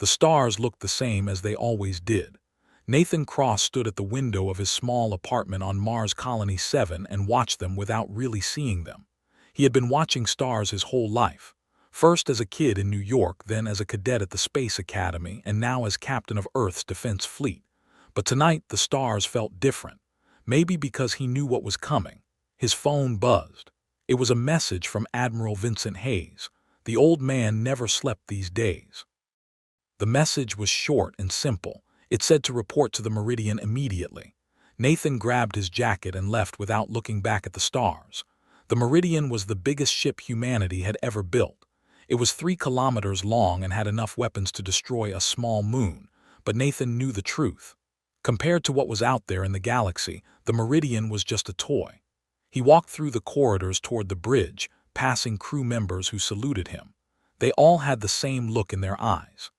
The stars looked the same as they always did. Nathan Cross stood at the window of his small apartment on Mars Colony 7 and watched them without really seeing them. He had been watching stars his whole life. First as a kid in New York, then as a cadet at the Space Academy, and now as captain of Earth's Defense Fleet. But tonight the stars felt different. Maybe because he knew what was coming. His phone buzzed. It was a message from Admiral Vincent Hayes. The old man never slept these days. The message was short and simple. It said to report to the Meridian immediately. Nathan grabbed his jacket and left without looking back at the stars. The Meridian was the biggest ship humanity had ever built. It was 3 kilometers long and had enough weapons to destroy a small moon, but Nathan knew the truth. Compared to what was out there in the galaxy, the Meridian was just a toy. He walked through the corridors toward the bridge, passing crew members who saluted him. They all had the same look in their eyes.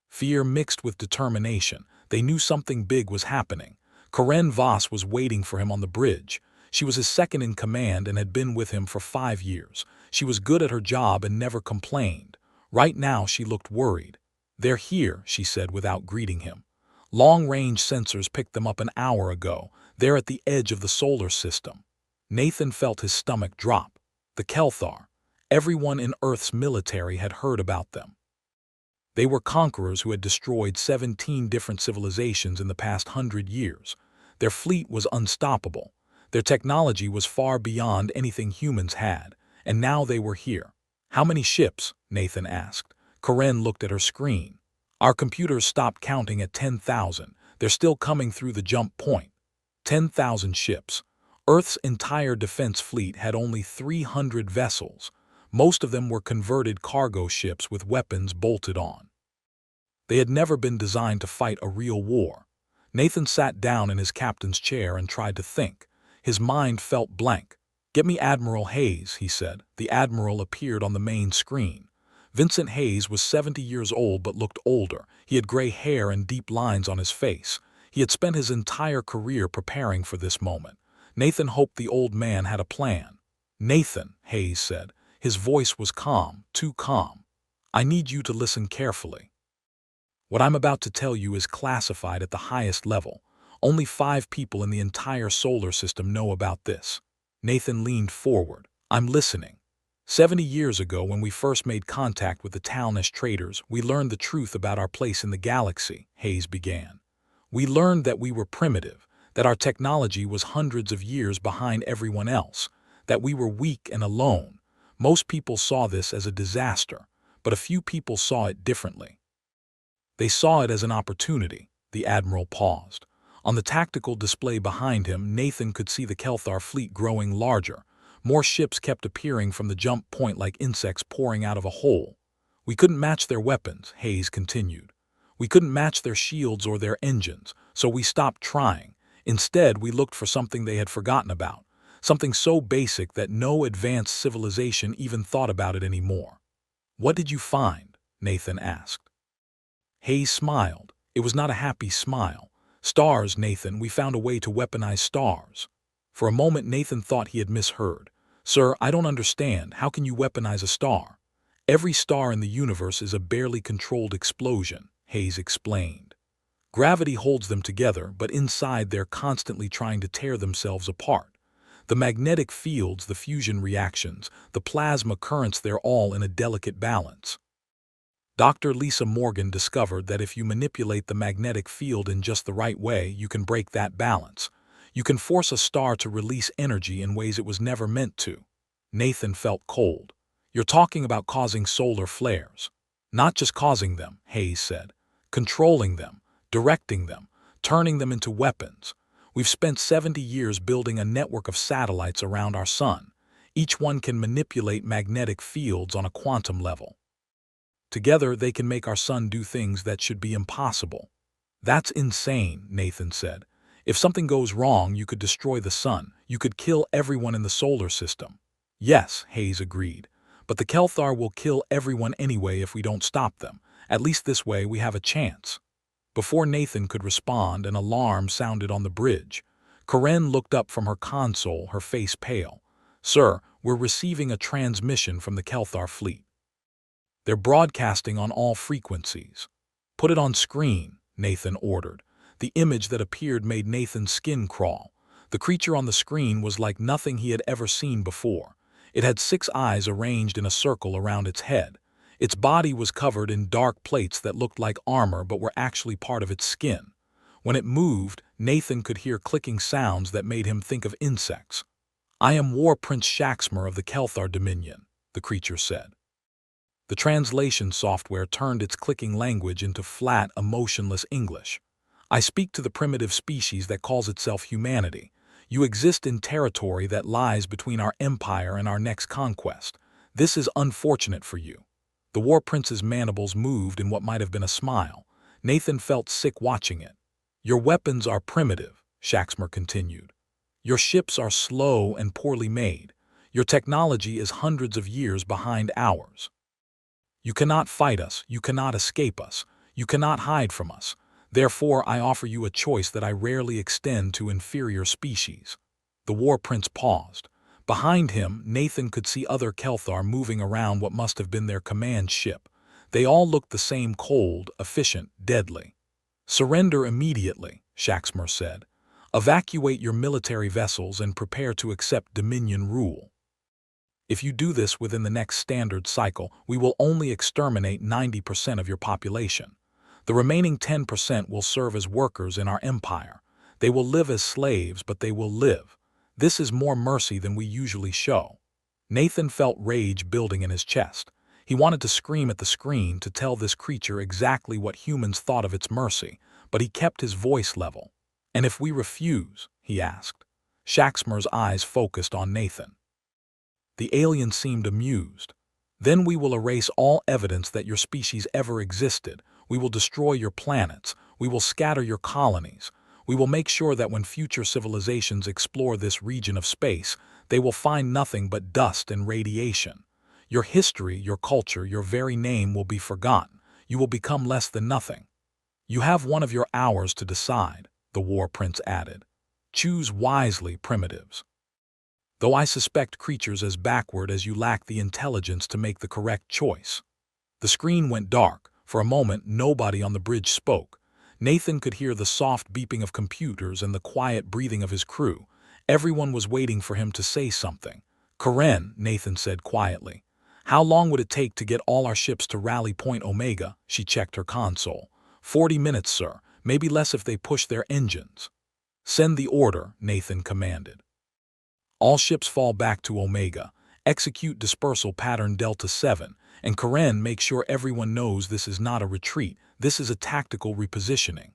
Fear mixed with determination. They knew something big was happening. Karen Voss was waiting for him on the bridge. She was his second in command and had been with him for 5 years. She was good at her job and never complained. Right now she looked worried. "They're here," she said without greeting him. "Long-range sensors picked them up an hour ago. They're at the edge of the solar system." Nathan felt his stomach drop. The Kelthar. Everyone in Earth's military had heard about them. They were conquerors who had destroyed 17 different civilizations in the past 100 years. Their fleet was unstoppable. Their technology was far beyond anything humans had, and now they were here. "How many ships?" Nathan asked. Karen looked at her screen. "Our computers stopped counting at 10,000. They're still coming through the jump point." 10,000 ships. Earth's entire defense fleet had only 300 vessels. Most of them were converted cargo ships with weapons bolted on. They had never been designed to fight a real war. Nathan sat down in his captain's chair and tried to think. His mind felt blank. "Get me Admiral Hayes," he said. The Admiral appeared on the main screen. Vincent Hayes was 70 years old but looked older. He had gray hair and deep lines on his face. He had spent his entire career preparing for this moment. Nathan hoped the old man had a plan. "Nathan," Hayes said. His voice was calm, too calm. "I need you to listen carefully. What I'm about to tell you is classified at the highest level. Only 5 people in the entire solar system know about this." Nathan leaned forward. "I'm listening. 70 years ago, when we first made contact with the Talnish traders, we learned the truth about our place in the galaxy," Hayes began. "We learned that we were primitive, that our technology was hundreds of years behind everyone else, that we were weak and alone. Most people saw this as a disaster, but a few people saw it differently. They saw it as an opportunity." The Admiral paused. On the tactical display behind him, Nathan could see the Kelthar fleet growing larger. More ships kept appearing from the jump point like insects pouring out of a hole. "We couldn't match their weapons," Hayes continued. "We couldn't match their shields or their engines, so we stopped trying. Instead, we looked for something they had forgotten about. Something so basic that no advanced civilization even thought about it anymore." "What did you find?" Nathan asked. Hayes smiled. It was not a happy smile. "Stars, Nathan. We found a way to weaponize stars." For a moment Nathan thought he had misheard. "Sir, I don't understand. How can you weaponize a star?" "Every star in the universe is a barely controlled explosion," Hayes explained. "Gravity holds them together, but inside they're constantly trying to tear themselves apart. The magnetic fields, the fusion reactions, the plasma currents, they're all in a delicate balance. Dr. Lisa Morgan discovered that if you manipulate the magnetic field in just the right way, you can break that balance. You can force a star to release energy in ways it was never meant to." Nathan felt cold. "You're talking about causing solar flares." "Not just causing them," Hayes said. "Controlling them, directing them, turning them into weapons. We've spent 70 years building a network of satellites around our sun. Each one can manipulate magnetic fields on a quantum level. Together, they can make our sun do things that should be impossible." "That's insane," Nathan said. "If something goes wrong, you could destroy the sun. You could kill everyone in the solar system." "Yes," Hayes agreed. "But the Kelthar will kill everyone anyway if we don't stop them. At least this way we have a chance." Before Nathan could respond, an alarm sounded on the bridge. Karen looked up from her console, her face pale. "Sir, we're receiving a transmission from the Kelthar fleet. They're broadcasting on all frequencies." "Put it on screen," Nathan ordered. The image that appeared made Nathan's skin crawl. The creature on the screen was like nothing he had ever seen before. It had 6 eyes arranged in a circle around its head. Its body was covered in dark plates that looked like armor but were actually part of its skin. When it moved, Nathan could hear clicking sounds that made him think of insects. "I am War Prince Shaxmer of the Kelthar Dominion," the creature said. The translation software turned its clicking language into flat, emotionless English. "I speak to the primitive species that calls itself humanity. You exist in territory that lies between our empire and our next conquest. This is unfortunate for you." The War Prince's mandibles moved in what might have been a smile. Nathan felt sick watching it. "Your weapons are primitive," Shaxmer continued. "Your ships are slow and poorly made. Your technology is hundreds of years behind ours. You cannot fight us, you cannot escape us, you cannot hide from us. Therefore, I offer you a choice that I rarely extend to inferior species." The War Prince paused. Behind him, Nathan could see other Kelthar moving around what must have been their command ship. They all looked the same: cold, efficient, deadly. "Surrender immediately," Shaxmer said. "Evacuate your military vessels and prepare to accept Dominion rule. If you do this within the next standard cycle, we will only exterminate 90% of your population. The remaining 10% will serve as workers in our empire. They will live as slaves, but they will live. This is more mercy than we usually show." Nathan felt rage building in his chest. He wanted to scream at the screen to tell this creature exactly what humans thought of its mercy, but he kept his voice level. "And if we refuse?" he asked. Shaxmer's eyes focused on Nathan. The alien seemed amused. "Then we will erase all evidence that your species ever existed. We will destroy your planets. We will scatter your colonies. We will make sure that when future civilizations explore this region of space, they will find nothing but dust and radiation. Your history, your culture, your very name will be forgotten. You will become less than nothing. You have one of your hours to decide," the War Prince added. "Choose wisely, primitives. Though I suspect creatures as backward as you lack the intelligence to make the correct choice." The screen went dark. For a moment, nobody on the bridge spoke. Nathan could hear the soft beeping of computers and the quiet breathing of his crew. Everyone was waiting for him to say something. "Karen," Nathan said quietly. "How long would it take to get all our ships to Rally Point Omega?" She checked her console. 40 minutes, sir. Maybe less if they push their engines." "Send the order," Nathan commanded. "All ships fall back to Omega. Execute dispersal pattern Delta 7. And Karen, make sure everyone knows this is not a retreat. This is a tactical repositioning."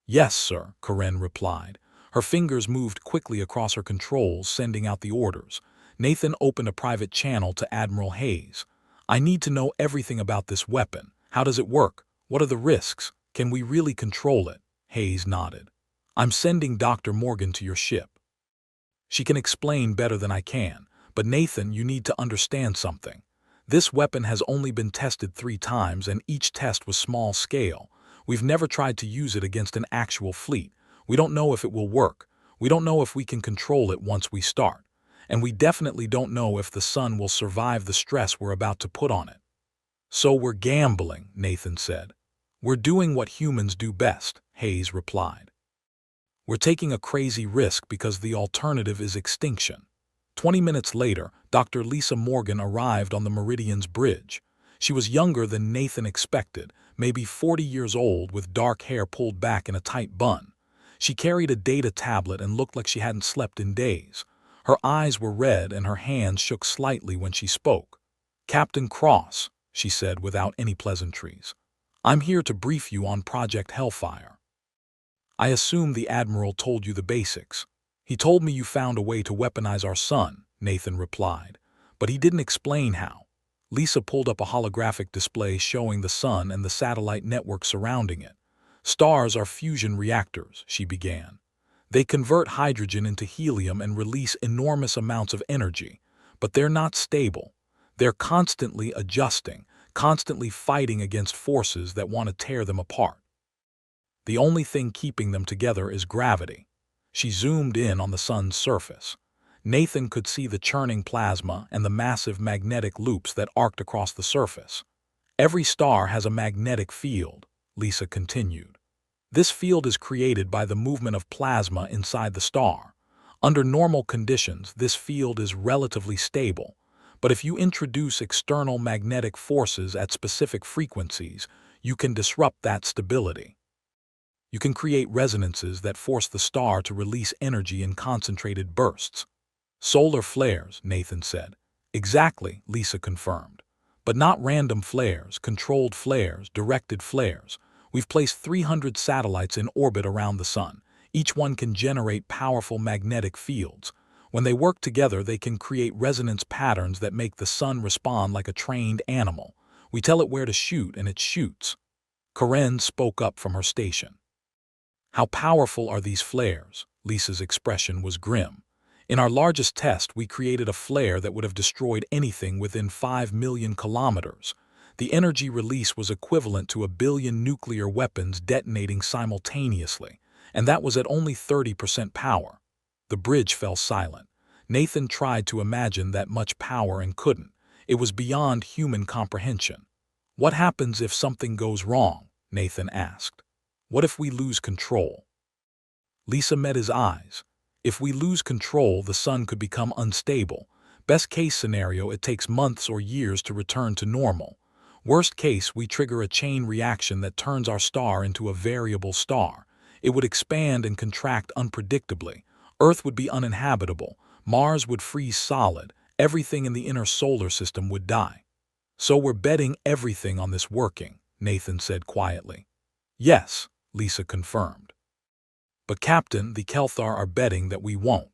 "Yes, sir," Karen replied. Her fingers moved quickly across her controls, sending out the orders. Nathan opened a private channel to Admiral Hayes. "I need to know everything about this weapon. How does it work? What are the risks? Can we really control it?" Hayes nodded. "I'm sending Dr. Morgan to your ship. She can explain better than I can. But Nathan, you need to understand something. This weapon has only been tested 3 times, and each test was small scale. We've never tried to use it against an actual fleet. We don't know if it will work. We don't know if we can control it once we start. And we definitely don't know if the sun will survive the stress we're about to put on it." "So we're gambling," Nathan said. "We're doing what humans do best," Hayes replied. "We're taking a crazy risk because the alternative is extinction." 20 minutes later, Dr. Lisa Morgan arrived on the Meridian's bridge. She was younger than Nathan expected, maybe 40 years old, with dark hair pulled back in a tight bun. She carried a data tablet and looked like she hadn't slept in days. Her eyes were red and her hands shook slightly when she spoke. "Captain Cross," she said without any pleasantries. "I'm here to brief you on Project Hellfire. I assume the Admiral told you the basics." "He told me you found a way to weaponize our sun," Nathan replied. "But he didn't explain how." Lisa pulled up a holographic display showing the sun and the satellite network surrounding it. "Stars are fusion reactors," she began. "They convert hydrogen into helium and release enormous amounts of energy. But they're not stable. They're constantly adjusting, constantly fighting against forces that want to tear them apart. The only thing keeping them together is gravity." She zoomed in on the sun's surface. Nathan could see the churning plasma and the massive magnetic loops that arced across the surface. "Every star has a magnetic field," Lisa continued. This field is created by the movement of plasma inside the star. Under normal conditions, this field is relatively stable, but if you introduce external magnetic forces at specific frequencies, you can disrupt that stability. You can create resonances that force the star to release energy in concentrated bursts. Solar flares, Nathan said. Exactly, Lisa confirmed. But not random flares, controlled flares, directed flares. We've placed 300 satellites in orbit around the sun. Each one can generate powerful magnetic fields. When they work together, they can create resonance patterns that make the sun respond like a trained animal. We tell it where to shoot, and it shoots. Karen spoke up from her station. How powerful are these flares? Lisa's expression was grim. In our largest test, we created a flare that would have destroyed anything within 5 million kilometers. The energy release was equivalent to 1 billion nuclear weapons detonating simultaneously, and that was at only 30% power. The bridge fell silent. Nathan tried to imagine that much power and couldn't. It was beyond human comprehension. What happens if something goes wrong? Nathan asked. What if we lose control? Lisa met his eyes. If we lose control, the sun could become unstable. Best case scenario, it takes months or years to return to normal. Worst case, we trigger a chain reaction that turns our star into a variable star. It would expand and contract unpredictably. Earth would be uninhabitable. Mars would freeze solid. Everything in the inner solar system would die. So we're betting everything on this working, Nathan said quietly. Yes, Lisa confirmed. But Captain, the Kelthar are betting that we won't.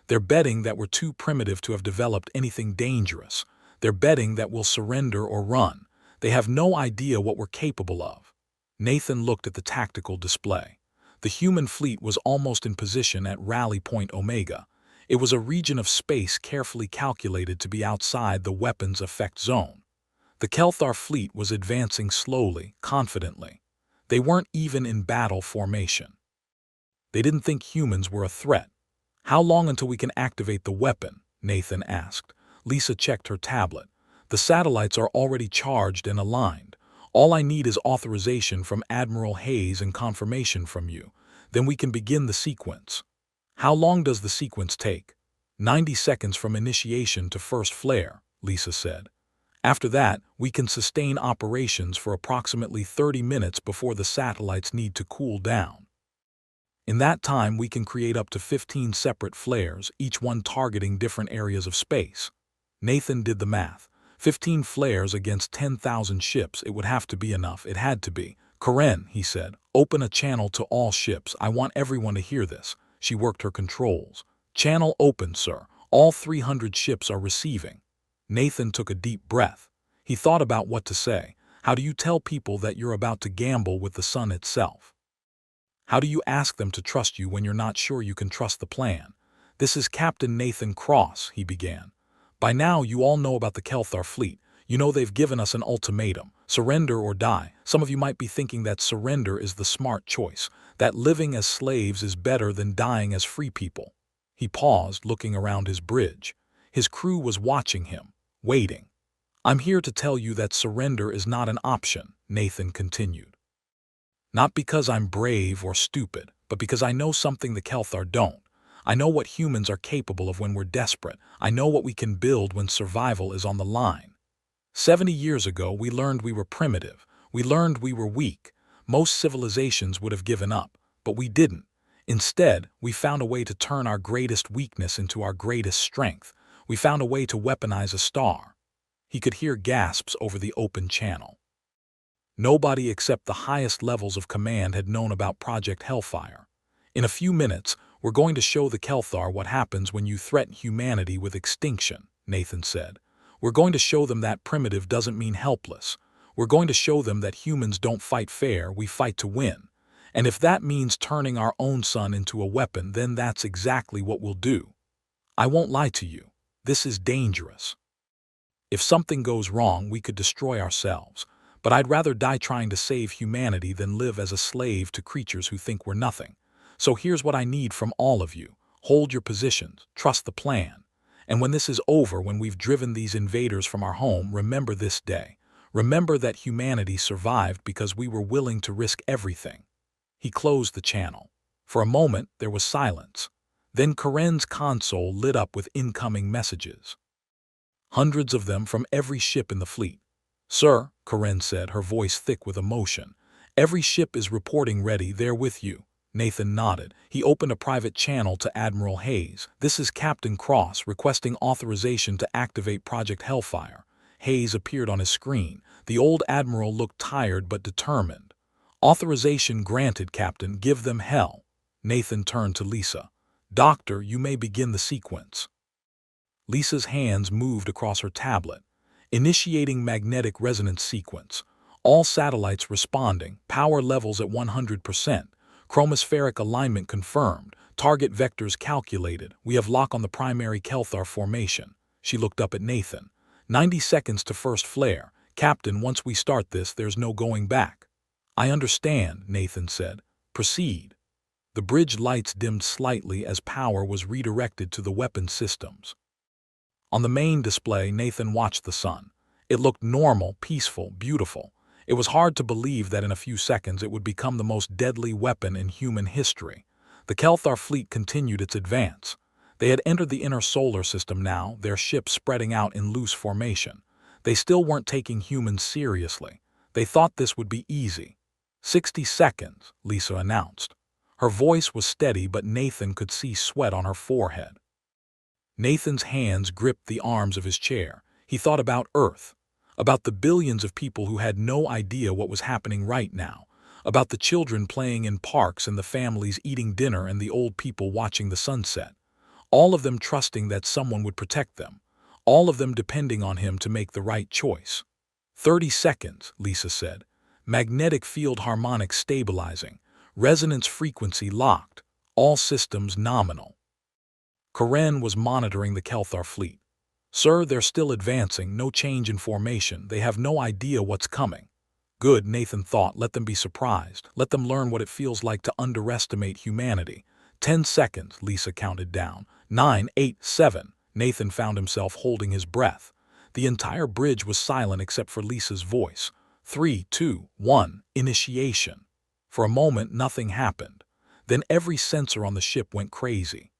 They're betting that we're too primitive to have developed anything dangerous. They're betting that we'll surrender or run. They have no idea what we're capable of. Nathan looked at the tactical display. The human fleet was almost in position at Rally Point Omega. It was a region of space carefully calculated to be outside the weapons effect zone. The Kelthar fleet was advancing slowly, confidently. They weren't even in battle formation. They didn't think humans were a threat. How long until we can activate the weapon? Nathan asked. Lisa checked her tablet. The satellites are already charged and aligned. All I need is authorization from Admiral Hayes and confirmation from you. Then we can begin the sequence. How long does the sequence take? 90 seconds from initiation to first flare, Lisa said. After that, we can sustain operations for approximately 30 minutes before the satellites need to cool down. In that time, we can create up to 15 separate flares, each one targeting different areas of space. Nathan did the math. 15 flares against 10,000 ships, it would have to be enough. It had to be. Karen, he said, open a channel to all ships. I want everyone to hear this. She worked her controls. Channel open, sir. All 300 ships are receiving. Nathan took a deep breath. He thought about what to say. How do you tell people that you're about to gamble with the sun itself? How do you ask them to trust you when you're not sure you can trust the plan? This is Captain Nathan Cross, he began. By now, you all know about the Kelthar fleet. You know they've given us an ultimatum, surrender or die. Some of you might be thinking that surrender is the smart choice, that living as slaves is better than dying as free people. He paused, looking around his bridge. His crew was watching him, waiting. I'm here to tell you that surrender is not an option, Nathan continued. Not because I'm brave or stupid, but because I know something the Kelthar don't. I know what humans are capable of when we're desperate. I know what we can build when survival is on the line. 70 years ago, we learned we were primitive. We learned we were weak. Most civilizations would have given up, but we didn't. Instead, we found a way to turn our greatest weakness into our greatest strength. We found a way to weaponize a star. He could hear gasps over the open channel. Nobody except the highest levels of command had known about Project Hellfire. In a few minutes, we're going to show the Kelthar what happens when you threaten humanity with extinction, Nathan said. We're going to show them that primitive doesn't mean helpless. We're going to show them that humans don't fight fair, we fight to win. And if that means turning our own sun into a weapon, then that's exactly what we'll do. I won't lie to you. This is dangerous. If something goes wrong, we could destroy ourselves. But I'd rather die trying to save humanity than live as a slave to creatures who think we're nothing. So here's what I need from all of you. Hold your positions, trust the plan. And when this is over, when we've driven these invaders from our home, remember this day. Remember that humanity survived because we were willing to risk everything. He closed the channel. For a moment, there was silence. Then Karen's console lit up with incoming messages. Hundreds of them from every ship in the fleet. "Sir," Karen said, her voice thick with emotion, "every ship is reporting ready, they're with you." Nathan nodded. He opened a private channel to Admiral Hayes. "This is Captain Cross requesting authorization to activate Project Hellfire." Hayes appeared on his screen. The old admiral looked tired but determined. "Authorization granted, Captain. Give them hell." Nathan turned to Lisa. "Doctor, you may begin the sequence." Lisa's hands moved across her tablet. "Initiating magnetic resonance sequence. All satellites responding. Power levels at 100%. Chromospheric alignment confirmed. Target vectors calculated. We have lock on the primary Kelthar formation." She looked up at Nathan. 90 seconds to first flare. Captain, once we start this, there's no going back." "I understand," Nathan said. "Proceed." The bridge lights dimmed slightly as power was redirected to the weapon systems. On the main display, Nathan watched the sun. It looked normal, peaceful, beautiful. It was hard to believe that in a few seconds it would become the most deadly weapon in human history. The Kelthar fleet continued its advance. They had entered the inner solar system now, their ships spreading out in loose formation. They still weren't taking humans seriously. They thought this would be easy. 60 seconds, Lisa announced. Her voice was steady, but Nathan could see sweat on her forehead. Nathan's hands gripped the arms of his chair. He thought about Earth, about the billions of people who had no idea what was happening right now, about the children playing in parks and the families eating dinner and the old people watching the sunset. All of them trusting that someone would protect them. All of them depending on him to make the right choice. 30 seconds, Lisa said. Magnetic field harmonics stabilizing. Resonance frequency locked. All systems nominal. Karen was monitoring the Kelthar fleet. "Sir, they're still advancing, no change in formation. They have no idea what's coming." Good, Nathan thought. Let them be surprised. Let them learn what it feels like to underestimate humanity. 10 seconds, Lisa counted down. 9, 8, 7. Nathan found himself holding his breath. The entire bridge was silent except for Lisa's voice. 3, 2, 1, initiation. For a moment, nothing happened. Then every sensor on the ship went crazy.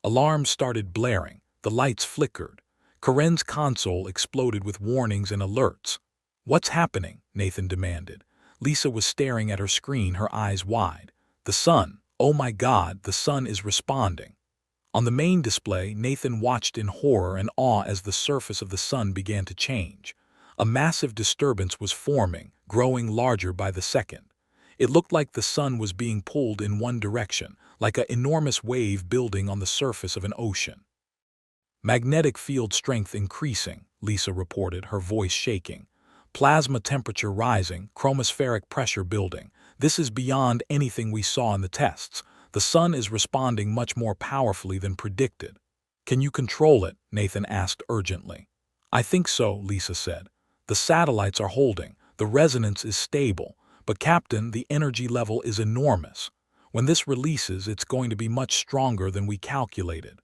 Alarms started blaring. The lights flickered. Karen's console exploded with warnings and alerts. "What's happening?" Nathan demanded. Lisa was staring at her screen, her eyes wide. "The sun. Oh my God, the sun is responding." On the main display, Nathan watched in horror and awe as the surface of the sun began to change. A massive disturbance was forming, growing larger by the second. It looked like the sun was being pulled in one direction, like an enormous wave building on the surface of an ocean. "Magnetic field strength increasing," Lisa reported, her voice shaking. "Plasma temperature rising, chromospheric pressure building. This is beyond anything we saw in the tests. The sun is responding much more powerfully than predicted." "Can you control it?" Nathan asked urgently. "I think so," Lisa said. "The satellites are holding. The resonance is stable. But Captain, the energy level is enormous. When this releases, it's going to be much stronger than we calculated."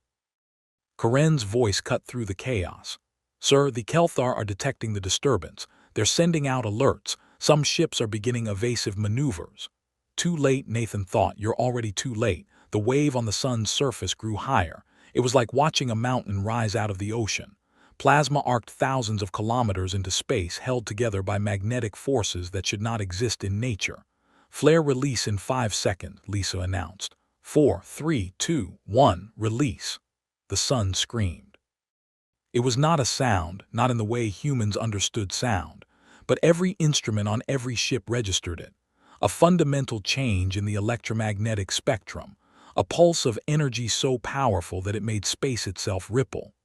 Karen's voice cut through the chaos. "Sir, the Kelthar are detecting the disturbance. They're sending out alerts. Some ships are beginning evasive maneuvers." Too late, Nathan thought. You're already too late. The wave on the sun's surface grew higher. It was like watching a mountain rise out of the ocean. Plasma arced thousands of kilometers into space, held together by magnetic forces that should not exist in nature. "Flare release in 5 seconds, Lisa announced. 4, 3, 2, 1, release." The sun screamed. It was not a sound, not in the way humans understood sound, but every instrument on every ship registered it. A fundamental change in the electromagnetic spectrum, a pulse of energy so powerful that it made space itself ripple.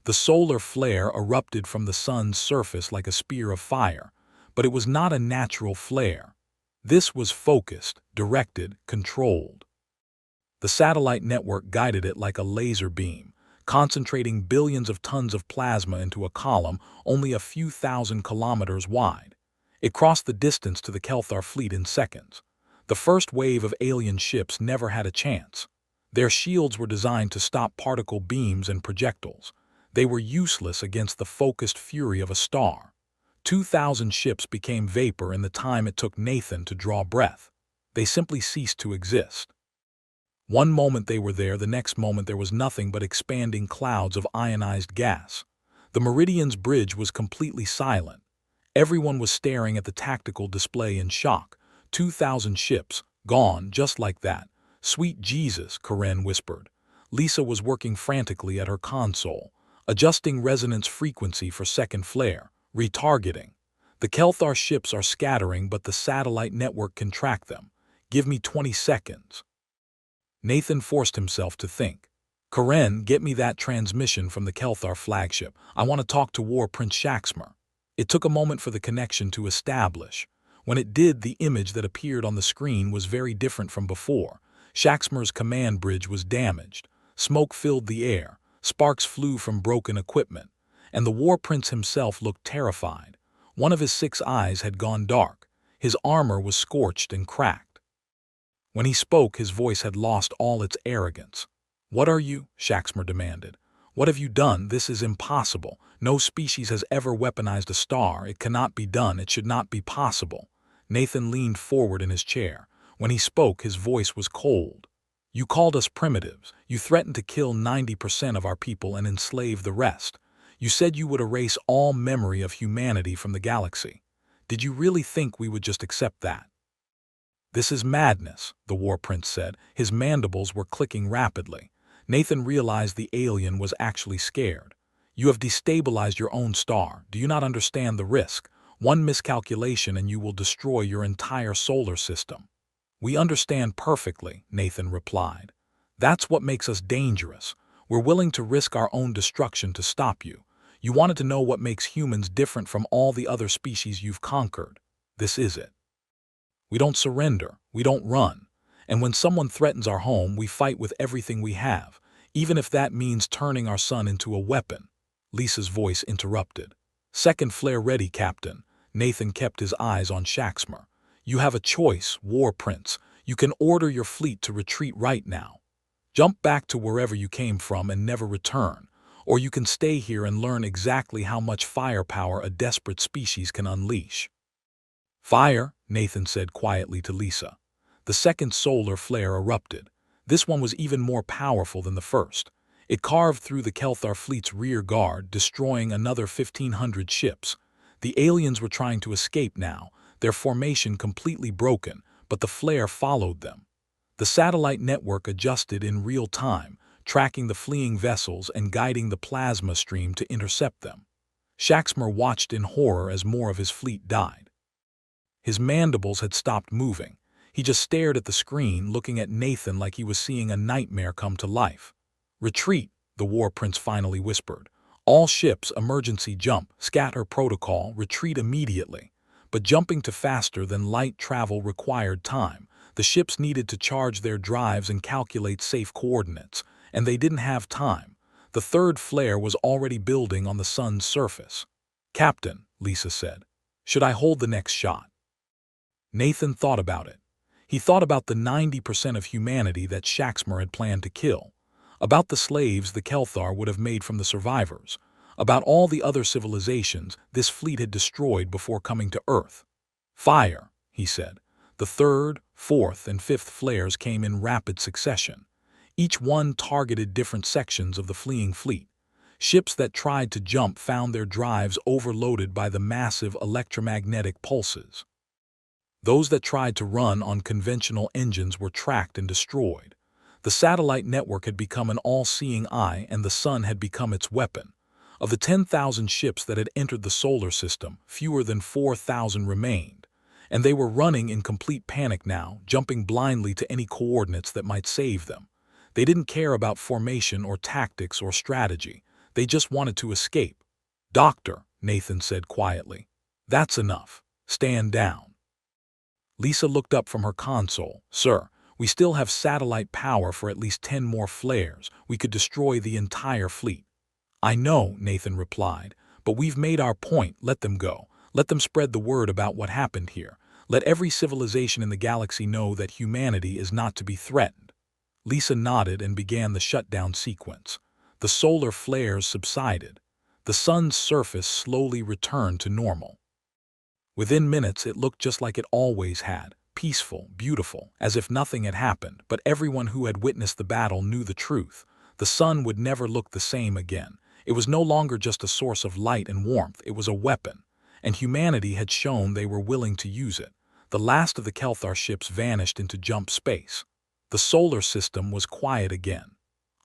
The solar flare erupted from the sun's surface like a spear of fire, but it was not a natural flare. This was focused, directed, controlled. The satellite network guided it like a laser beam, concentrating billions of tons of plasma into a column only a few thousand kilometers wide. It crossed the distance to the Kelthar fleet in seconds. The first wave of alien ships never had a chance. Their shields were designed to stop particle beams and projectiles. They were useless against the focused fury of a star. 2,000 ships became vapor in the time it took Nathan to draw breath. They simply ceased to exist. One moment they were there, the next moment there was nothing but expanding clouds of ionized gas. The Meridian's bridge was completely silent. Everyone was staring at the tactical display in shock. 2,000 ships, gone just like that. Sweet Jesus, Karen whispered. Lisa was working frantically at her console, adjusting resonance frequency for second flare, retargeting. The Kelthar ships are scattering, but the satellite network can track them. Give me 20 seconds. Nathan forced himself to think. Karen, get me that transmission from the Kelthar flagship. I want to talk to War Prince Shaxmer. It took a moment for the connection to establish. When it did, the image that appeared on the screen was very different from before. Shaxmer's command bridge was damaged. Smoke filled the air. Sparks flew from broken equipment. And the War Prince himself looked terrified. One of his 6 eyes had gone dark. His armor was scorched and cracked. When he spoke, his voice had lost all its arrogance. What are you? Shaxmer demanded. What have you done? This is impossible. No species has ever weaponized a star. It cannot be done. It should not be possible. Nathan leaned forward in his chair. When he spoke, his voice was cold. You called us primitives. You threatened to kill 90% of our people and enslave the rest. You said you would erase all memory of humanity from the galaxy. Did you really think we would just accept that? This is madness, the War Prince said. His mandibles were clicking rapidly. Nathan realized the alien was actually scared. You have destabilized your own star. Do you not understand the risk? One miscalculation and you will destroy your entire solar system. We understand perfectly, Nathan replied. That's what makes us dangerous. We're willing to risk our own destruction to stop you. You wanted to know what makes humans different from all the other species you've conquered. This is it. We don't surrender, we don't run. And when someone threatens our home, we fight with everything we have, even if that means turning our son into a weapon. Lisa's voice interrupted. Second flare ready, Captain. Nathan kept his eyes on Shaxmer. You have a choice, War Prince. You can order your fleet to retreat right now. Jump back to wherever you came from and never return. Or you can stay here and learn exactly how much firepower a desperate species can unleash. Fire, Nathan said quietly to Lisa. The second solar flare erupted. This one was even more powerful than the first. It carved through the Kelthar fleet's rear guard, destroying another 1,500 ships. The aliens were trying to escape now, their formation completely broken, but the flare followed them. The satellite network adjusted in real time, tracking the fleeing vessels and guiding the plasma stream to intercept them. Shaxmer watched in horror as more of his fleet died. His mandibles had stopped moving. He just stared at the screen, looking at Nathan like he was seeing a nightmare come to life. Retreat, the War Prince finally whispered. All ships, emergency jump, scatter protocol, retreat immediately. But jumping to faster than light travel required time. The ships needed to charge their drives and calculate safe coordinates, and they didn't have time. The third flare was already building on the sun's surface. Captain, Lisa said, should I hold the next shot? Nathan thought about it. He thought about the 90% of humanity that Shaxmer had planned to kill, about the slaves the Kelthar would have made from the survivors, about all the other civilizations this fleet had destroyed before coming to Earth. Fire, he said. The third, fourth, and fifth flares came in rapid succession. Each one targeted different sections of the fleeing fleet. Ships that tried to jump found their drives overloaded by the massive electromagnetic pulses. Those that tried to run on conventional engines were tracked and destroyed. The satellite network had become an all-seeing eye, and the sun had become its weapon. Of the 10,000 ships that had entered the solar system, fewer than 4,000 remained. And they were running in complete panic now, jumping blindly to any coordinates that might save them. They didn't care about formation or tactics or strategy. They just wanted to escape. Doctor, Nathan said quietly. That's enough. Stand down. Lisa looked up from her console. Sir, we still have satellite power for at least 10 more flares. We could destroy the entire fleet. I know, Nathan replied, but we've made our point. Let them go. Let them spread the word about what happened here. Let every civilization in the galaxy know that humanity is not to be threatened. Lisa nodded and began the shutdown sequence. The solar flares subsided. The sun's surface slowly returned to normal. Within minutes, it looked just like it always had, peaceful, beautiful, as if nothing had happened, but everyone who had witnessed the battle knew the truth. The sun would never look the same again. It was no longer just a source of light and warmth, it was a weapon, and humanity had shown they were willing to use it. The last of the Kelthar ships vanished into jump space. The solar system was quiet again.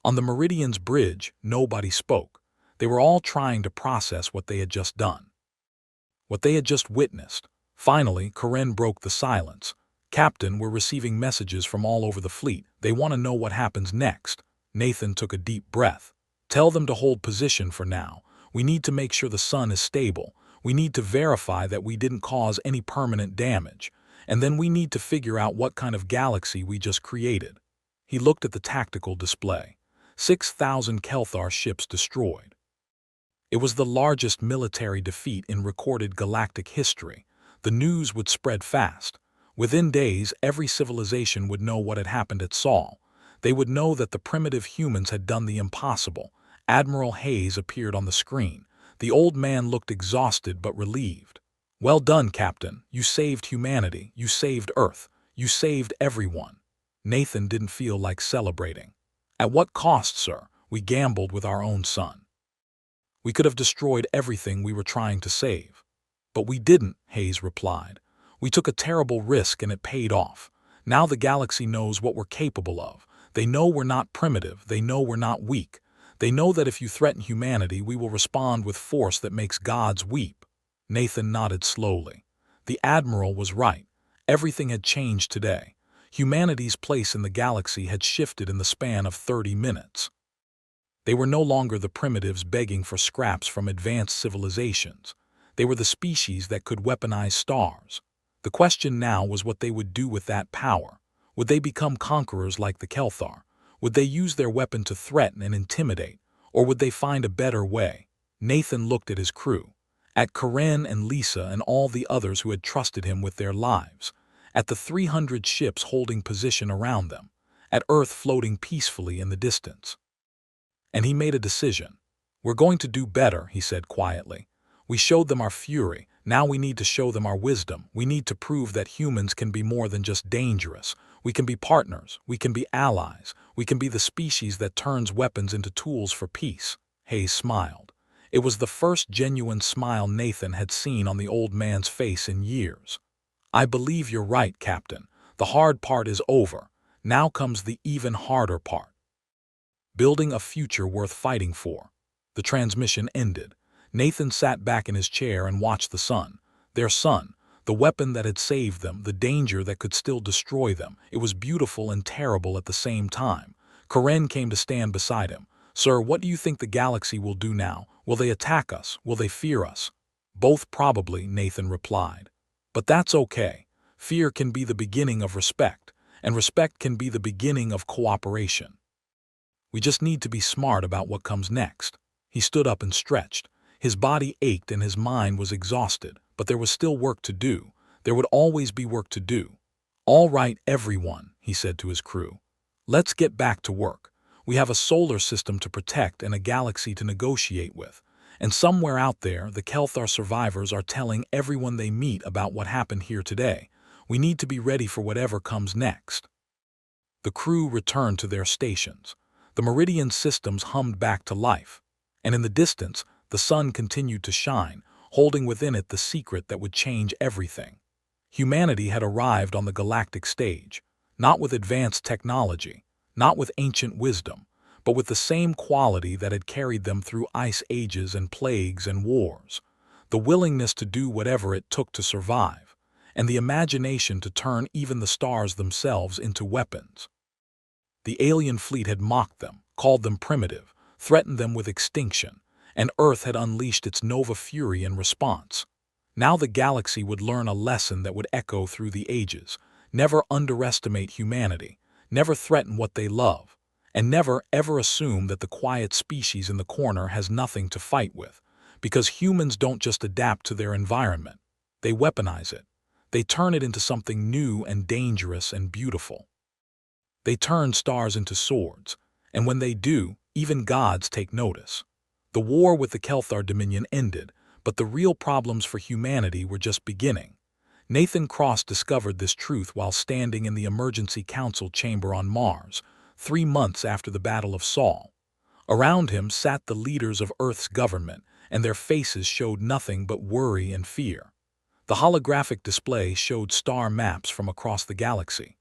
On the Meridian's bridge, nobody spoke. They were all trying to process what they had just done, what they had just witnessed. Finally, Karen broke the silence. "Captain, we're receiving messages from all over the fleet. They want to know what happens next." Nathan took a deep breath. "Tell them to hold position for now. We need to make sure the sun is stable. We need to verify that we didn't cause any permanent damage. And then we need to figure out what kind of galaxy we just created." He looked at the tactical display. 6,000 Kelthar ships destroyed. It was the largest military defeat in recorded galactic history. The news would spread fast. Within days, every civilization would know what had happened at Sol. They would know that the primitive humans had done the impossible. Admiral Hayes appeared on the screen. The old man looked exhausted but relieved. "Well done, Captain. You saved humanity. You saved Earth. You saved everyone." Nathan didn't feel like celebrating. "At what cost, sir? We gambled with our own son. We could have destroyed everything we were trying to save." "But we didn't," Hayes replied. "We took a terrible risk and it paid off. Now the galaxy knows what we're capable of. They know we're not primitive. They know we're not weak. They know that if you threaten humanity, we will respond with force that makes gods weep." Nathan nodded slowly. The Admiral was right. Everything had changed today. Humanity's place in the galaxy had shifted in the span of 30 minutes. They were no longer the primitives begging for scraps from advanced civilizations. They were the species that could weaponize stars. The question now was what they would do with that power. Would they become conquerors like the Kelthar? Would they use their weapon to threaten and intimidate? Or would they find a better way? Nathan looked at his crew, at Karen and Lisa and all the others who had trusted him with their lives, at the 300 ships holding position around them, at Earth floating peacefully in the distance. And he made a decision. "We're going to do better," he said quietly. "We showed them our fury. Now we need to show them our wisdom. We need to prove that humans can be more than just dangerous. We can be partners. We can be allies. We can be the species that turns weapons into tools for peace." Hayes smiled. It was the first genuine smile Nathan had seen on the old man's face in years. "I believe you're right, Captain. The hard part is over. Now comes the even harder part. Building a future worth fighting for." The transmission ended. Nathan sat back in his chair and watched the sun. Their sun, the weapon that had saved them, the danger that could still destroy them. It was beautiful and terrible at the same time. Karen came to stand beside him. "Sir, what do you think the galaxy will do now? Will they attack us? Will they fear us?" "Both probably," Nathan replied. "But that's okay. Fear can be the beginning of respect, and respect can be the beginning of cooperation. We just need to be smart about what comes next." He stood up and stretched. His body ached and his mind was exhausted, but there was still work to do. There would always be work to do. "All right, everyone," he said to his crew. "Let's get back to work. We have a solar system to protect and a galaxy to negotiate with. And somewhere out there, the Kelthar survivors are telling everyone they meet about what happened here today. We need to be ready for whatever comes next." The crew returned to their stations. The Meridian systems hummed back to life, and in the distance, the sun continued to shine, holding within it the secret that would change everything. Humanity had arrived on the galactic stage, not with advanced technology, not with ancient wisdom, but with the same quality that had carried them through ice ages and plagues and wars: the willingness to do whatever it took to survive, and the imagination to turn even the stars themselves into weapons. The alien fleet had mocked them, called them primitive, threatened them with extinction, and Earth had unleashed its Nova Fury in response. Now the galaxy would learn a lesson that would echo through the ages: never underestimate humanity, never threaten what they love, and never ever assume that the quiet species in the corner has nothing to fight with, because humans don't just adapt to their environment, they weaponize it. They turn it into something new and dangerous and beautiful. They turn stars into swords, and when they do, even gods take notice. The war with the Kelthar Dominion ended, but the real problems for humanity were just beginning. Nathan Cross discovered this truth while standing in the Emergency Council chamber on Mars, 3 months after the Battle of Saul. Around him sat the leaders of Earth's government, and their faces showed nothing but worry and fear. The holographic display showed star maps from across the galaxy.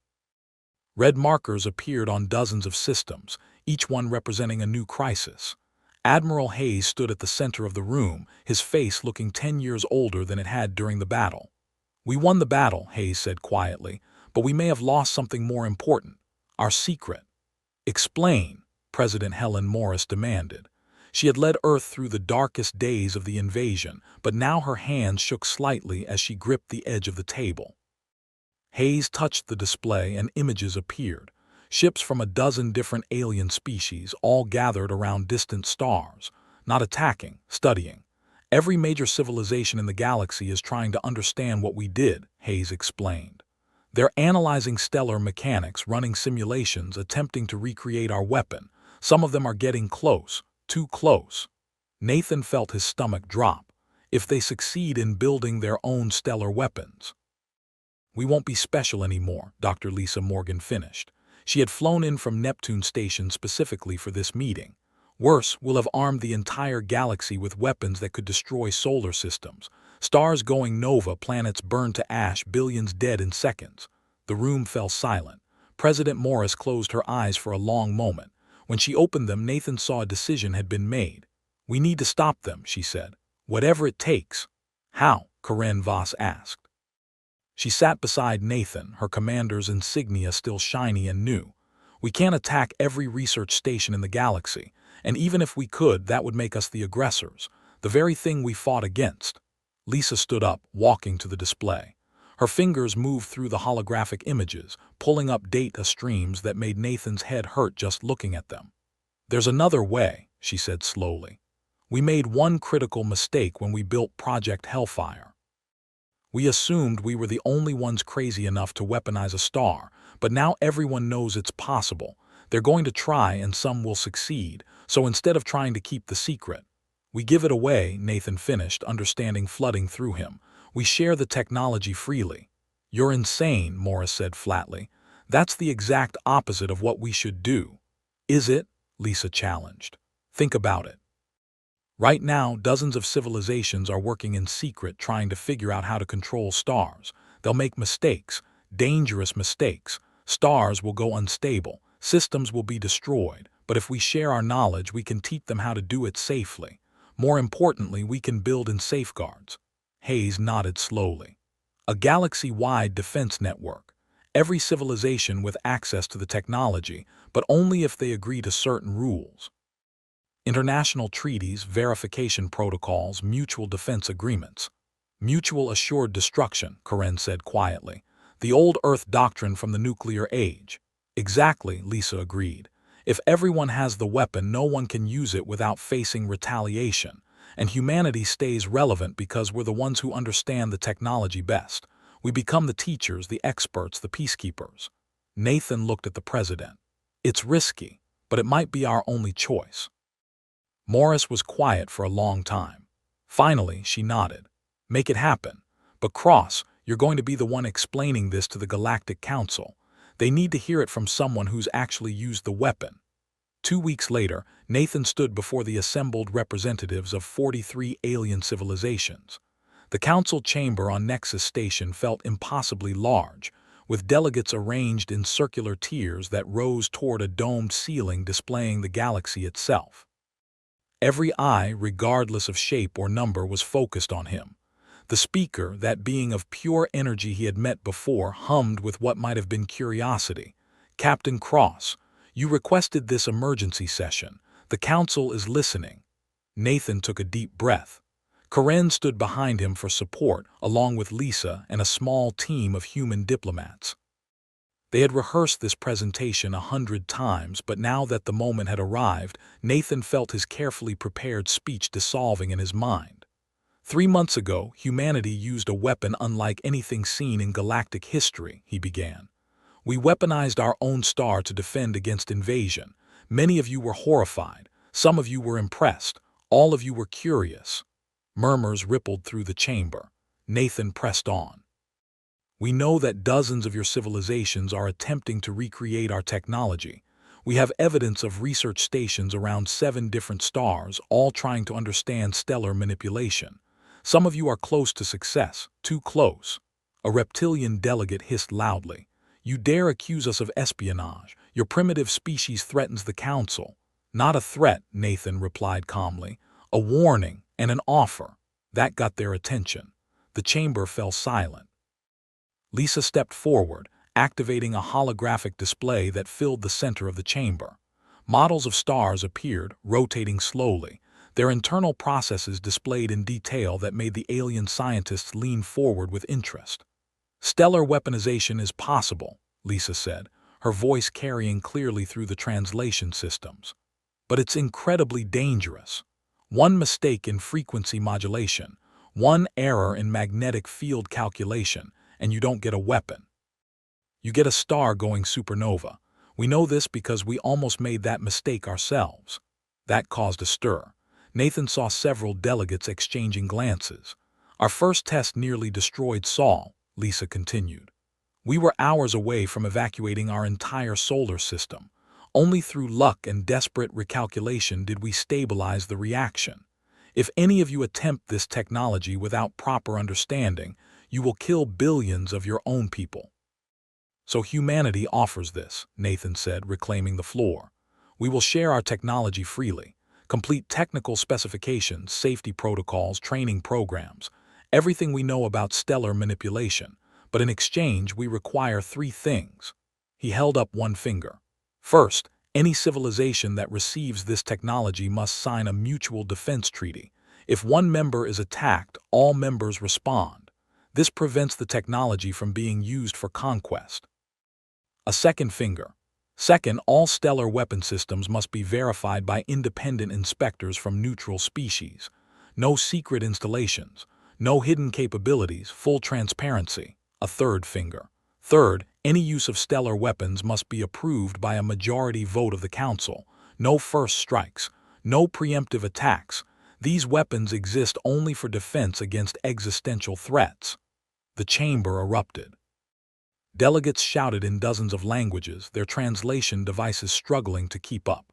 Red markers appeared on dozens of systems, each one representing a new crisis. Admiral Hayes stood at the center of the room, his face looking 10 years older than it had during the battle. "We won the battle," Hayes said quietly, "but we may have lost something more important, our secret." "Explain," President Helen Morris demanded. She had led Earth through the darkest days of the invasion, but now her hands shook slightly as she gripped the edge of the table. Hayes touched the display and images appeared. Ships from a dozen different alien species, all gathered around distant stars, not attacking, studying. "Every major civilization in the galaxy is trying to understand what we did," Hayes explained. "They're analyzing stellar mechanics, running simulations, attempting to recreate our weapon. Some of them are getting close, too close." Nathan felt his stomach drop. If they succeed in building their own stellar weapons, "We won't be special anymore," Dr. Lisa Morgan finished. She had flown in from Neptune Station specifically for this meeting. "Worse, we'll have armed the entire galaxy with weapons that could destroy solar systems. Stars going nova, planets burned to ash, billions dead in seconds." The room fell silent. President Morris closed her eyes for a long moment. When she opened them, Nathan saw a decision had been made. "We need to stop them," she said. "Whatever it takes." "How?" Karen Voss asked. She sat beside Nathan, her commander's insignia still shiny and new. "We can't attack every research station in the galaxy, and even if we could, that would make us the aggressors, the very thing we fought against." Lisa stood up, walking to the display. Her fingers moved through the holographic images, pulling up data streams that made Nathan's head hurt just looking at them. "There's another way," she said slowly. "We made one critical mistake when we built Project Hellfire. We assumed we were the only ones crazy enough to weaponize a star, but now everyone knows it's possible. They're going to try and some will succeed, so instead of trying to keep the secret, we give it away," Nathan finished, understanding flooding through him. "We share the technology freely." "You're insane," Morris said flatly. "That's the exact opposite of what we should do." "Is it?" Lisa challenged. "Think about it. Right now, dozens of civilizations are working in secret trying to figure out how to control stars. They'll make mistakes, dangerous mistakes. Stars will go unstable, systems will be destroyed, but if we share our knowledge, we can teach them how to do it safely. More importantly, we can build in safeguards." Hayes nodded slowly. "A galaxy-wide defense network. Every civilization with access to the technology, but only if they agree to certain rules. International treaties, verification protocols, mutual defense agreements." "Mutual assured destruction," Karen said quietly. "The old Earth doctrine from the nuclear age." "Exactly," Lisa agreed. "If everyone has the weapon, no one can use it without facing retaliation. And humanity stays relevant because we're the ones who understand the technology best. We become the teachers, the experts, the peacekeepers." Nathan looked at the president. "It's risky, but it might be our only choice." Morris was quiet for a long time. Finally, she nodded. "Make it happen. But Cross, you're going to be the one explaining this to the Galactic Council. They need to hear it from someone who's actually used the weapon." 2 weeks later, Nathan stood before the assembled representatives of 43 alien civilizations. The council chamber on Nexus Station felt impossibly large, with delegates arranged in circular tiers that rose toward a domed ceiling displaying the galaxy itself. Every eye, regardless of shape or number, was focused on him. The speaker, that being of pure energy he had met before, hummed with what might have been curiosity. "Captain Cross, you requested this emergency session. The council is listening." Nathan took a deep breath. Karen stood behind him for support, along with Lisa and a small team of human diplomats. They had rehearsed this presentation 100 times, but now that the moment had arrived, Nathan felt his carefully prepared speech dissolving in his mind. 3 months ago, humanity used a weapon unlike anything seen in galactic history," he began. "We weaponized our own star to defend against invasion. Many of you were horrified. Some of you were impressed. All of you were curious." Murmurs rippled through the chamber. Nathan pressed on. We know that dozens of your civilizations are attempting to recreate our technology. We have evidence of research stations around 7 different stars, all trying to understand stellar manipulation. Some of you are close to success, too close. A reptilian delegate hissed loudly. You dare accuse us of espionage. Your primitive species threatens the council. Not a threat, Nathan replied calmly. A warning and an offer. That got their attention. The chamber fell silent. Lisa stepped forward, activating a holographic display that filled the center of the chamber. Models of stars appeared, rotating slowly, their internal processes displayed in detail that made the alien scientists lean forward with interest. Stellar weaponization is possible, Lisa said, her voice carrying clearly through the translation systems. But it's incredibly dangerous. One mistake in frequency modulation, one error in magnetic field calculation, and you don't get a weapon. You get a star going supernova. We know this because we almost made that mistake ourselves. That caused a stir. Nathan saw several delegates exchanging glances. Our first test nearly destroyed Saul, Lisa continued. We were hours away from evacuating our entire solar system. Only through luck and desperate recalculation did we stabilize the reaction. If any of you attempt this technology without proper understanding, you will kill billions of your own people. So humanity offers this, Nathan said, reclaiming the floor. We will share our technology freely. Complete technical specifications, safety protocols, training programs, everything we know about stellar manipulation. But in exchange, we require 3 things. He held up one finger. First, any civilization that receives this technology must sign a mutual defense treaty. If one member is attacked, all members respond. This prevents the technology from being used for conquest. A second finger. Second, all stellar weapon systems must be verified by independent inspectors from neutral species. No secret installations, no hidden capabilities, full transparency. A third finger. Third, any use of stellar weapons must be approved by a majority vote of the Council. No first strikes, no preemptive attacks. These weapons exist only for defense against existential threats. The chamber erupted. Delegates shouted in dozens of languages, their translation devices struggling to keep up.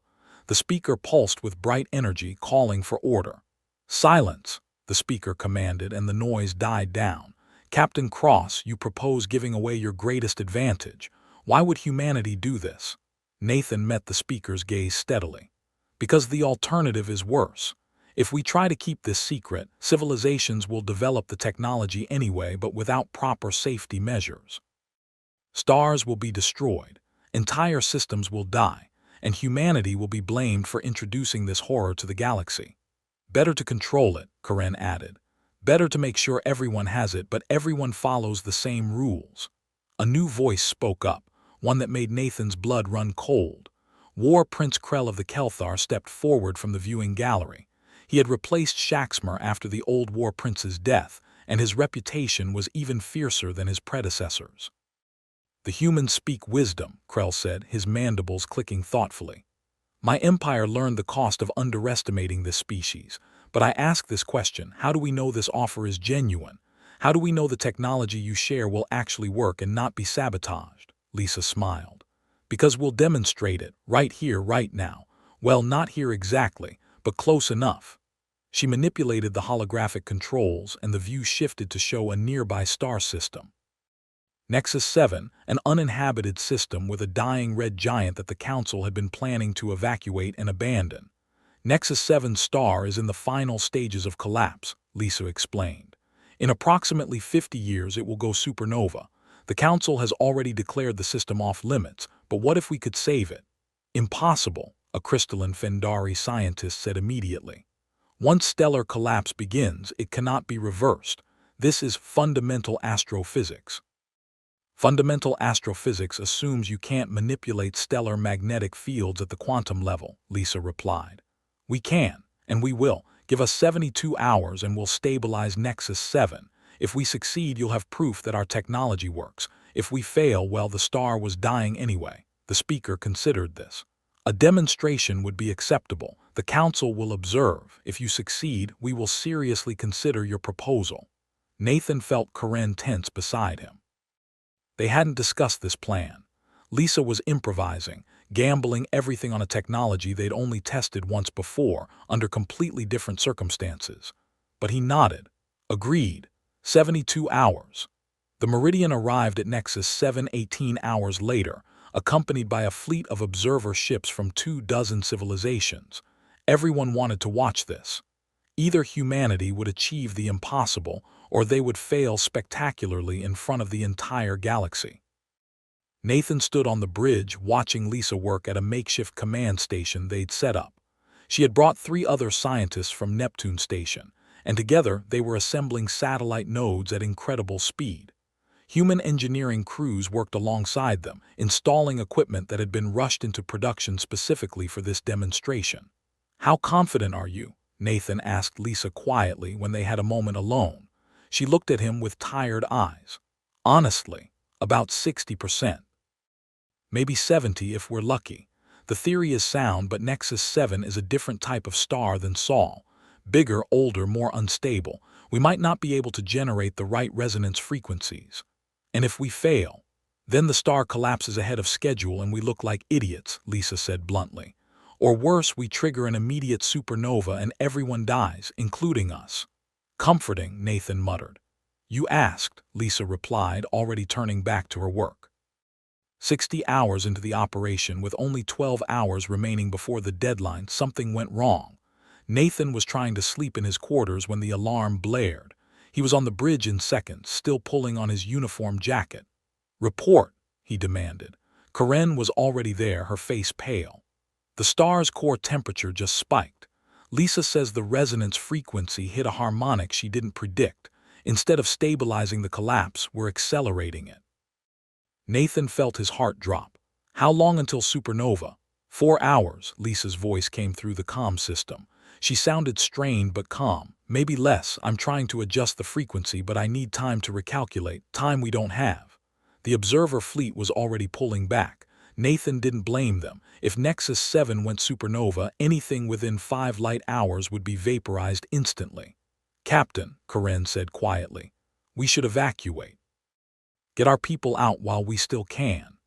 The speaker pulsed with bright energy, calling for order. Silence, the speaker commanded, and the noise died down. Captain Cross, you propose giving away your greatest advantage. Why would humanity do this? Nathan met the speaker's gaze steadily. Because the alternative is worse. If we try to keep this secret, civilizations will develop the technology anyway, but without proper safety measures. Stars will be destroyed, entire systems will die, and humanity will be blamed for introducing this horror to the galaxy. Better to control it, Karen added. Better to make sure everyone has it, but everyone follows the same rules. A new voice spoke up, one that made Nathan's blood run cold. War Prince Krell of the Kelthar stepped forward from the viewing gallery. He had replaced Shaxmer after the old War Prince's death, and his reputation was even fiercer than his predecessors. The humans speak wisdom, Krell said, his mandibles clicking thoughtfully. My empire learned the cost of underestimating this species, but I ask this question, how do we know this offer is genuine? How do we know the technology you share will actually work and not be sabotaged? Lisa smiled. Because we'll demonstrate it, right here, right now. Well, not here exactly, but close enough. She manipulated the holographic controls, and the view shifted to show a nearby star system. Nexus 7, an uninhabited system with a dying red giant that the Council had been planning to evacuate and abandon. Nexus 7's star is in the final stages of collapse, Lisa explained. In approximately 50 years it will go supernova. The Council has already declared the system off limits, but what if we could save it? Impossible, a crystalline Fendari scientist said immediately. Once stellar collapse begins, it cannot be reversed. This is fundamental astrophysics. Fundamental astrophysics assumes you can't manipulate stellar magnetic fields at the quantum level, Lisa replied. We can, and we will. Give us 72 hours and we'll stabilize Nexus 7. If we succeed, you'll have proof that our technology works. If we fail, well, the star was dying anyway. The speaker considered this. A demonstration would be acceptable. The council will observe. If you succeed, we will seriously consider your proposal. Nathan felt Karen tense beside him. They hadn't discussed this plan. Lisa was improvising, gambling everything on a technology they'd only tested once before, under completely different circumstances. But he nodded. Agreed. 72 hours. The Meridian arrived at Nexus 7 18 hours later, accompanied by a fleet of observer ships from 24 civilizations. Everyone wanted to watch this. Either humanity would achieve the impossible, or they would fail spectacularly in front of the entire galaxy. Nathan stood on the bridge watching Lisa work at a makeshift command station they'd set up. She had brought 3 other scientists from Neptune Station, and together they were assembling satellite nodes at incredible speed. Human engineering crews worked alongside them, installing equipment that had been rushed into production specifically for this demonstration. "How confident are you?" Nathan asked Lisa quietly when they had a moment alone. She looked at him with tired eyes. "Honestly, about 60%. Maybe 70 if we're lucky. The theory is sound, but Nexus 7 is a different type of star than Sol. Bigger, older, more unstable. We might not be able to generate the right resonance frequencies. And if we fail, then the star collapses ahead of schedule and we look like idiots," Lisa said bluntly. "Or worse, we trigger an immediate supernova and everyone dies, including us." "Comforting," Nathan muttered. "You asked," Lisa replied, already turning back to her work. 60 hours into the operation, with only 12 hours remaining before the deadline, something went wrong. Nathan was trying to sleep in his quarters when the alarm blared. He was on the bridge in seconds, still pulling on his uniform jacket. "Report," he demanded. Karen was already there, her face pale. "The star's core temperature just spiked. Lisa says the resonance frequency hit a harmonic she didn't predict. Instead of stabilizing the collapse, we're accelerating it." Nathan felt his heart drop. "How long until supernova?" 4 hours, Lisa's voice came through the comm system. She sounded strained but calm. "Maybe less. I'm trying to adjust the frequency, but I need time to recalculate, time we don't have." The observer fleet was already pulling back. Nathan didn't blame them. If Nexus 7 went supernova, anything within 5 light hours would be vaporized instantly. "Captain," Karen said quietly, "we should evacuate. Get our people out while we still can."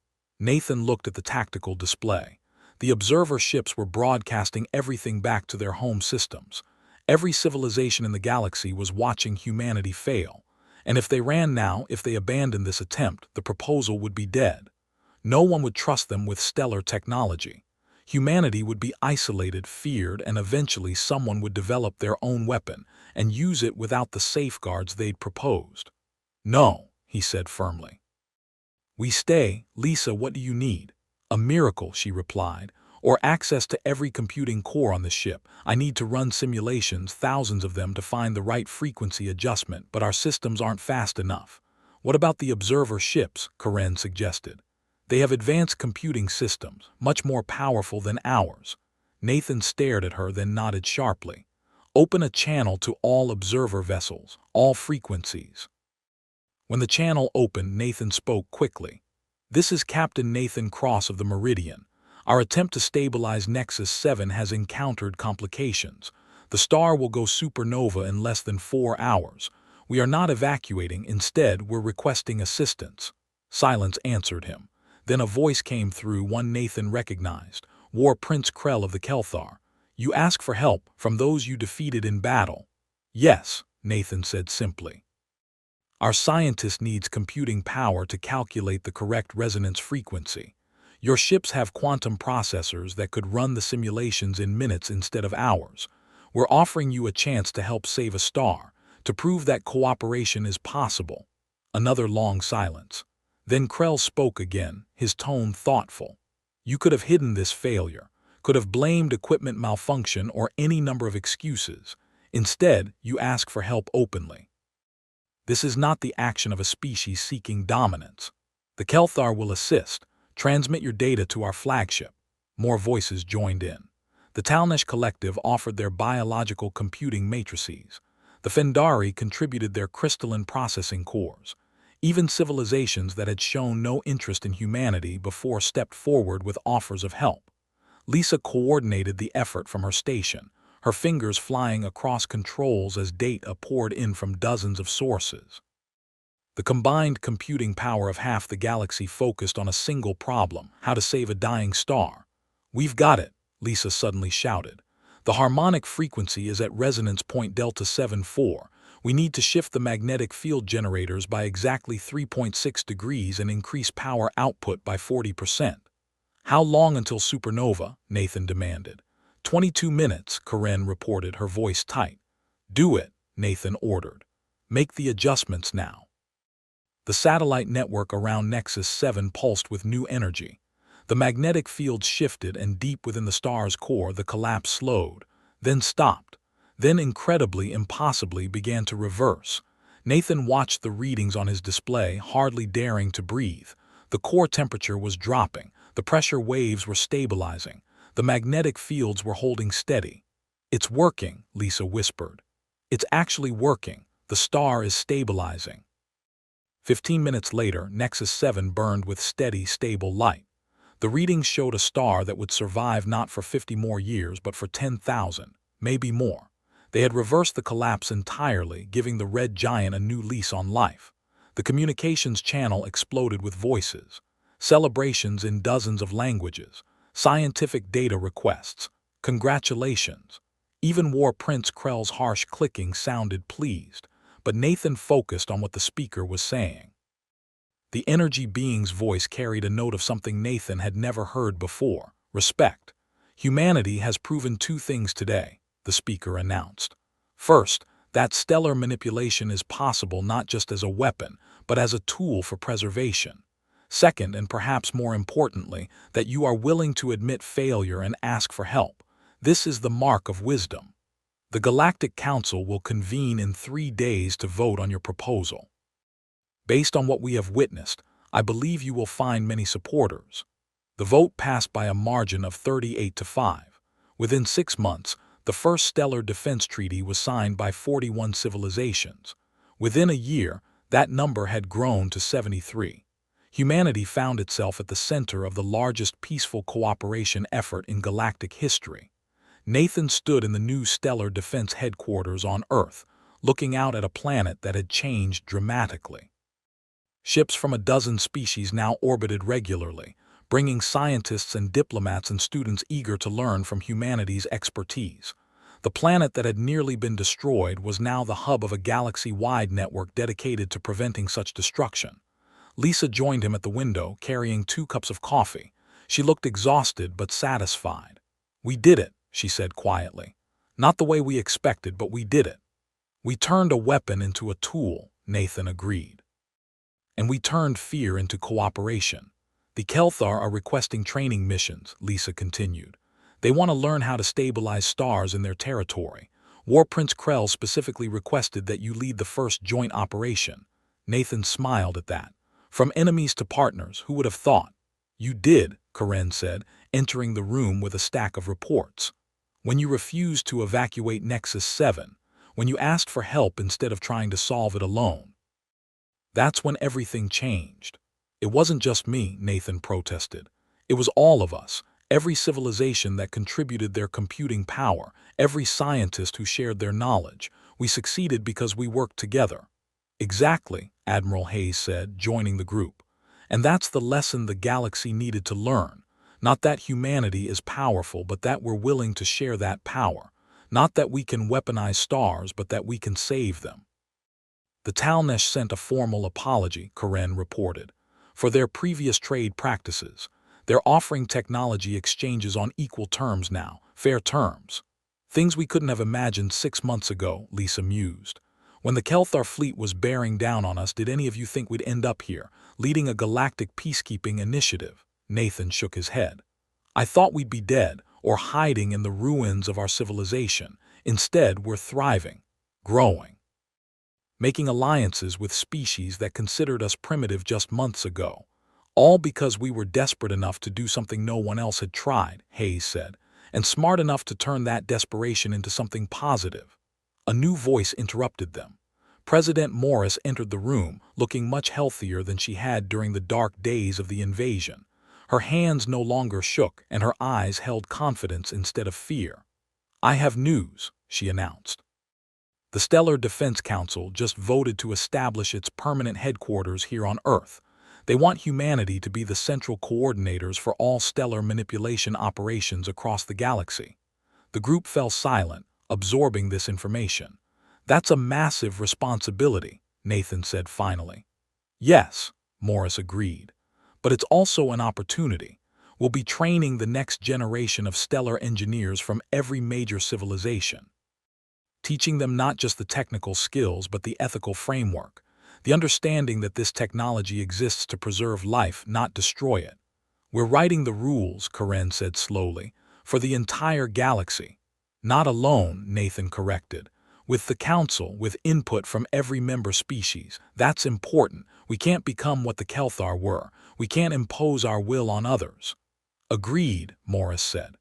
Nathan looked at the tactical display. The observer ships were broadcasting everything back to their home systems. Every civilization in the galaxy was watching humanity fail. And if they ran now, if they abandoned this attempt, the proposal would be dead. No one would trust them with stellar technology. Humanity would be isolated, feared, and eventually someone would develop their own weapon and use it without the safeguards they'd proposed. "No," he said firmly. "We stay. Lisa, what do you need?" "A miracle," she replied, "or access to every computing core on the ship. I need to run simulations, thousands of them, to find the right frequency adjustment, but our systems aren't fast enough." "What about the observer ships?" Karen suggested. "They have advanced computing systems, much more powerful than ours." Nathan stared at her, then nodded sharply. "Open a channel to all observer vessels, all frequencies." When the channel opened, Nathan spoke quickly. "This is Captain Nathan Cross of the Meridian. Our attempt to stabilize Nexus 7 has encountered complications. The star will go supernova in less than 4 hours. We are not evacuating, instead we're requesting assistance." Silence answered him. Then a voice came through, one Nathan recognized. War Prince Krell of the Kelthar. "You ask for help from those you defeated in battle." "Yes," Nathan said simply. "Our scientist needs computing power to calculate the correct resonance frequency. Your ships have quantum processors that could run the simulations in minutes instead of hours. We're offering you a chance to help save a star, to prove that cooperation is possible." Another long silence. Then Krell spoke again, his tone thoughtful. "You could have hidden this failure, could have blamed equipment malfunction or any number of excuses. Instead, you ask for help openly. This is not the action of a species seeking dominance. The Kelthar will assist. Transmit your data to our flagship." More voices joined in. The Talnesh Collective offered their biological computing matrices. The Fendari contributed their crystalline processing cores. Even civilizations that had shown no interest in humanity before stepped forward with offers of help. Lisa coordinated the effort from her station, her fingers flying across controls as data poured in from dozens of sources. The combined computing power of half the galaxy focused on a single problem: how to save a dying star. "We've got it," Lisa suddenly shouted. "The harmonic frequency is at resonance point delta 74. We need to shift the magnetic field generators by exactly 3.6 degrees and increase power output by 40%. "How long until supernova?" Nathan demanded. 22 minutes, Karen reported, her voice tight. "Do it," Nathan ordered. "Make the adjustments now." The satellite network around Nexus 7 pulsed with new energy. The magnetic field shifted, and deep within the star's core the collapse slowed, then stopped, then incredibly, impossibly began to reverse. Nathan watched the readings on his display, hardly daring to breathe. The core temperature was dropping, the pressure waves were stabilizing, the magnetic fields were holding steady. "It's working," Lisa whispered. "It's actually working. The star is stabilizing." 15 minutes later, Nexus 7 burned with steady, stable light. The readings showed a star that would survive not for 50 more years, but for 10,000, maybe more. They had reversed the collapse entirely, giving the red giant a new lease on life. The communications channel exploded with voices, celebrations in dozens of languages, scientific data requests, congratulations. Even War Prince Krell's harsh clicking sounded pleased, but Nathan focused on what the speaker was saying. The energy being's voice carried a note of something Nathan had never heard before: respect. "Humanity has proven two things today," the speaker announced. "First, that stellar manipulation is possible not just as a weapon, but as a tool for preservation. Second, and perhaps more importantly, that you are willing to admit failure and ask for help. This is the mark of wisdom. The Galactic Council will convene in 3 days to vote on your proposal. Based on what we have witnessed, I believe you will find many supporters." The vote passed by a margin of 38-5. Within 6 months, the first stellar defense treaty was signed by 41 civilizations. Within a year, that number had grown to 73. Humanity found itself at the center of the largest peaceful cooperation effort in galactic history. Nathan stood in the new stellar defense headquarters on Earth, looking out at a planet that had changed dramatically. Ships from a dozen species now orbited regularly, bringing scientists and diplomats and students eager to learn from humanity's expertise. The planet that had nearly been destroyed was now the hub of a galaxy-wide network dedicated to preventing such destruction. Lisa joined him at the window, carrying 2 cups of coffee. She looked exhausted but satisfied. "We did it," she said quietly. "Not the way we expected, but we did it." "We turned a weapon into a tool," Nathan agreed. "And we turned fear into cooperation. The Kelthar are requesting training missions," Lisa continued. "They want to learn how to stabilize stars in their territory. War Prince Krell specifically requested that you lead the first joint operation." Nathan smiled at that. "From enemies to partners, who would have thought?" "You did," Karen said, entering the room with a stack of reports. "When you refused to evacuate Nexus 7, when you asked for help instead of trying to solve it alone. That's when everything changed." "It wasn't just me," Nathan protested. "It was all of us, every civilization that contributed their computing power, every scientist who shared their knowledge. We succeeded because we worked together." "Exactly," Admiral Hayes said, joining the group. "And that's the lesson the galaxy needed to learn. Not that humanity is powerful, but that we're willing to share that power. Not that we can weaponize stars, but that we can save them." The Talnesh sent a formal apology, Karen reported, for their previous trade practices. "They're offering technology exchanges on equal terms now, fair terms. Things we couldn't have imagined 6 months ago," Lisa mused. "When the Kelthar fleet was bearing down on us, did any of you think we'd end up here, leading a galactic peacekeeping initiative?" Nathan shook his head. "I thought we'd be dead, or hiding in the ruins of our civilization. Instead, we're thriving, growing, making alliances with species that considered us primitive just months ago. All because we were desperate enough to do something no one else had tried," Hayes said, "and smart enough to turn that desperation into something positive." A new voice interrupted them. President Morris entered the room, looking much healthier than she had during the dark days of the invasion. Her hands no longer shook, and her eyes held confidence instead of fear. "I have news," she announced. The Stellar Defense Council just voted to establish its permanent headquarters here on Earth. They want humanity to be the central coordinators for all stellar manipulation operations across the galaxy. The group fell silent, absorbing this information. "That's a massive responsibility," Nathan said finally. "Yes," Morris agreed. "But it's also an opportunity. We'll be training the next generation of stellar engineers from every major civilization, teaching them not just the technical skills but the ethical framework, the understanding that this technology exists to preserve life, not destroy it. We're writing the rules," Karen said slowly, "for the entire galaxy." "Not alone," Nathan corrected. "With the Council, with input from every member species. That's important. We can't become what the Kelthar were. We can't impose our will on others." "Agreed," Morris said.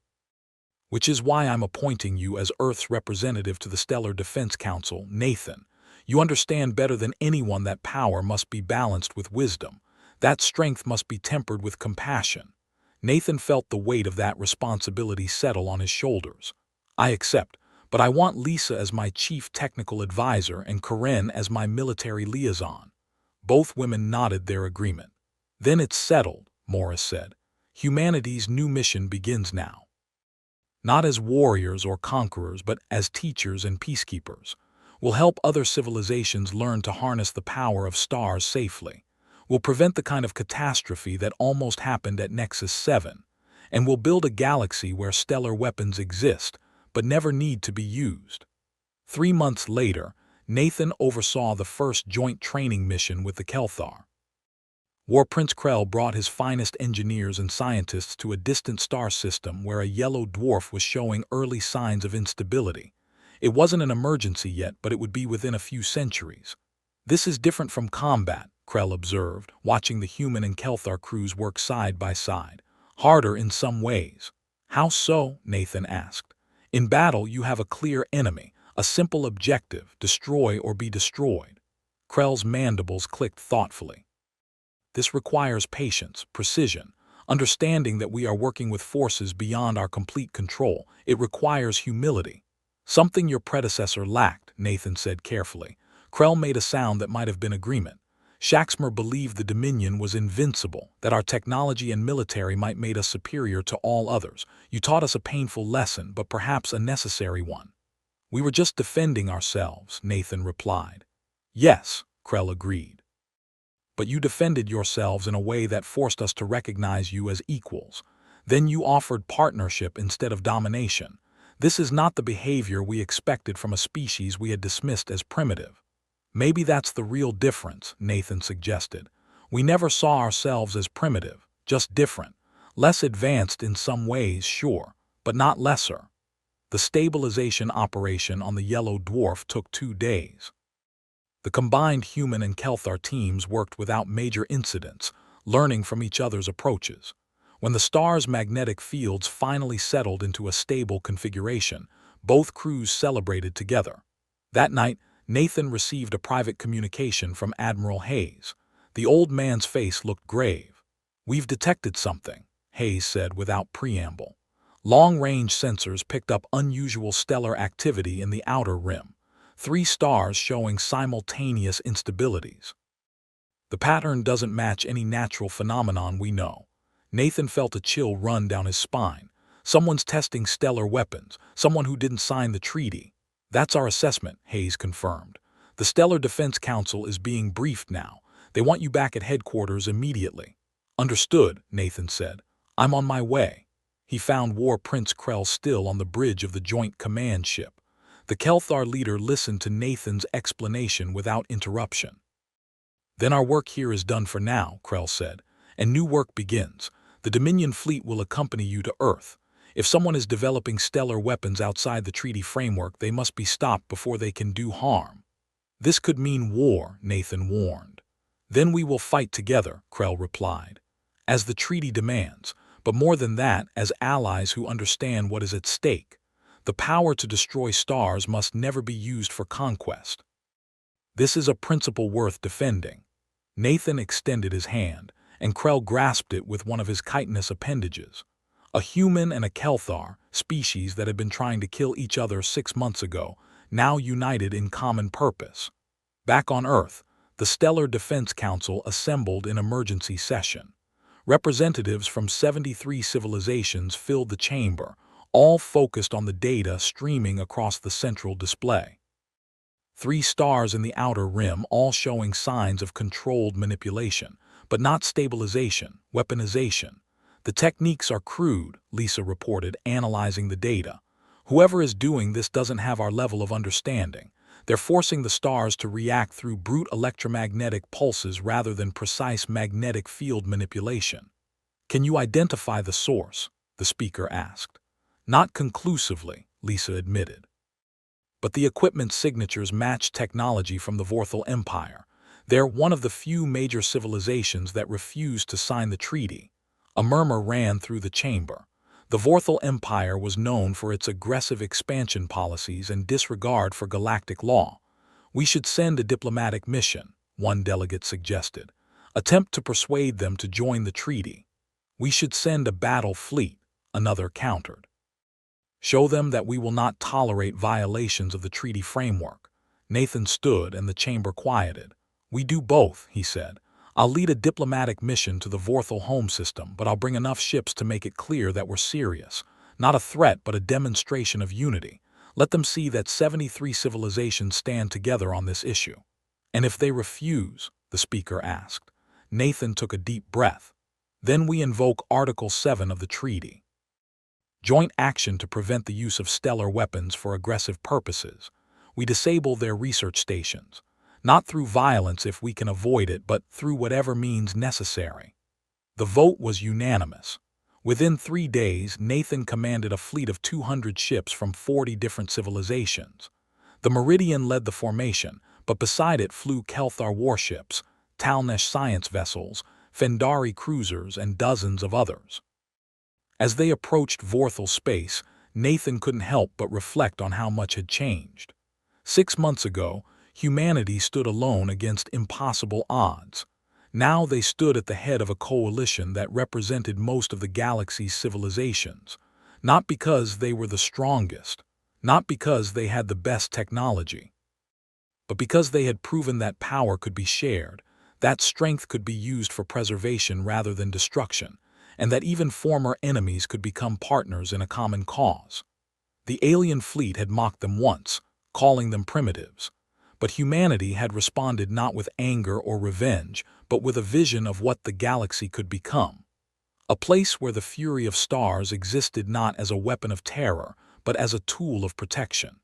"Which is why I'm appointing you as Earth's representative to the Stellar Defense Council, Nathan. You understand better than anyone that power must be balanced with wisdom. That strength must be tempered with compassion." Nathan felt the weight of that responsibility settle on his shoulders. "I accept, but I want Lisa as my chief technical advisor and Karen as my military liaison." Both women nodded their agreement. "Then it's settled," Morris said. "Humanity's new mission begins now. Not as warriors or conquerors, but as teachers and peacekeepers. We'll help other civilizations learn to harness the power of stars safely. We'll prevent the kind of catastrophe that almost happened at Nexus 7. And we'll build a galaxy where stellar weapons exist, but never need to be used." 3 months later, Nathan oversaw the first joint training mission with the Kelthar. War Prince Krell brought his finest engineers and scientists to a distant star system where a yellow dwarf was showing early signs of instability. It wasn't an emergency yet, but it would be within a few centuries. "This is different from combat," Krell observed, watching the human and Kelthar crews work side by side. "Harder in some ways." "How so?" Nathan asked. "In battle, you have a clear enemy, a simple objective: destroy or be destroyed." Krell's mandibles clicked thoughtfully. "This requires patience, precision, understanding that we are working with forces beyond our complete control. It requires humility." "Something your predecessor lacked," Nathan said carefully. Krell made a sound that might have been agreement. "Shaxmer believed the Dominion was invincible, that our technology and military might make us superior to all others. You taught us a painful lesson, but perhaps a necessary one." "We were just defending ourselves," Nathan replied. "Yes," Krell agreed. "But you defended yourselves in a way that forced us to recognize you as equals. Then you offered partnership instead of domination. This is not the behavior we expected from a species we had dismissed as primitive." "Maybe that's the real difference," Nathan suggested. "We never saw ourselves as primitive, just different. Less advanced in some ways, sure, but not lesser." The stabilization operation on the yellow dwarf took 2 days. The combined human and Kelthar teams worked without major incidents, learning from each other's approaches. When the star's magnetic fields finally settled into a stable configuration, both crews celebrated together. That night, Nathan received a private communication from Admiral Hayes. The old man's face looked grave. "We've detected something," Hayes said without preamble. Long-range sensors picked up unusual stellar activity in the outer rim. 3 stars showing simultaneous instabilities. "The pattern doesn't match any natural phenomenon we know." Nathan felt a chill run down his spine. "Someone's testing stellar weapons, someone who didn't sign the treaty." "That's our assessment," Hayes confirmed. "The Stellar Defense Council is being briefed now. They want you back at headquarters immediately." "Understood," Nathan said. "I'm on my way." He found War Prince Krell still on the bridge of the Joint Command ship. The Kelthar leader listened to Nathan's explanation without interruption. "Then our work here is done for now," Krell said, "and new work begins. The Dominion fleet will accompany you to Earth. If someone is developing stellar weapons outside the treaty framework, they must be stopped before they can do harm." "This could mean war," Nathan warned. "Then we will fight together," Krell replied. "As the treaty demands, but more than that, as allies who understand what is at stake. The power to destroy stars must never be used for conquest. This is a principle worth defending." Nathan extended his hand, and Krell grasped it with one of his chitinous appendages. A human and a Kelthar, species that had been trying to kill each other 6 months ago, now united in common purpose. Back on Earth, the Stellar Defense Council assembled in emergency session. Representatives from 73 civilizations filled the chamber, all focused on the data streaming across the central display. 3 stars in the outer rim, all showing signs of controlled manipulation, but not stabilization, weaponization. The techniques are crude, Lisa reported, analyzing the data. Whoever is doing this doesn't have our level of understanding. They're forcing the stars to react through brute electromagnetic pulses rather than precise magnetic field manipulation. Can you identify the source? The speaker asked. Not conclusively, Lisa admitted. But the equipment's signatures match technology from the Vorthal Empire. They're one of the few major civilizations that refused to sign the treaty. A murmur ran through the chamber. The Vorthal Empire was known for its aggressive expansion policies and disregard for galactic law. We should send a diplomatic mission, one delegate suggested. Attempt to persuade them to join the treaty. We should send a battle fleet, another countered. Show them that we will not tolerate violations of the treaty framework. Nathan stood and the chamber quieted. We do both, he said. I'll lead a diplomatic mission to the Vorthal home system, but I'll bring enough ships to make it clear that we're serious. Not a threat, but a demonstration of unity. Let them see that 73 civilizations stand together on this issue. And if they refuse, the speaker asked. Nathan took a deep breath. Then we invoke Article 7 of the treaty. Joint action to prevent the use of stellar weapons for aggressive purposes. We disable their research stations. Not through violence if we can avoid it, but through whatever means necessary. The vote was unanimous. Within 3 days, Nathan commanded a fleet of 200 ships from 40 different civilizations. The Meridian led the formation, but beside it flew Kelthar warships, Talnesh science vessels, Fendari cruisers, and dozens of others. As they approached Vorthal space, Nathan couldn't help but reflect on how much had changed. 6 months ago, humanity stood alone against impossible odds. Now they stood at the head of a coalition that represented most of the galaxy's civilizations, not because they were the strongest, not because they had the best technology, but because they had proven that power could be shared, that strength could be used for preservation rather than destruction, and that even former enemies could become partners in a common cause. The alien fleet had mocked them once, calling them primitives. But humanity had responded not with anger or revenge, but with a vision of what the galaxy could become. A place where the fury of stars existed not as a weapon of terror, but as a tool of protection.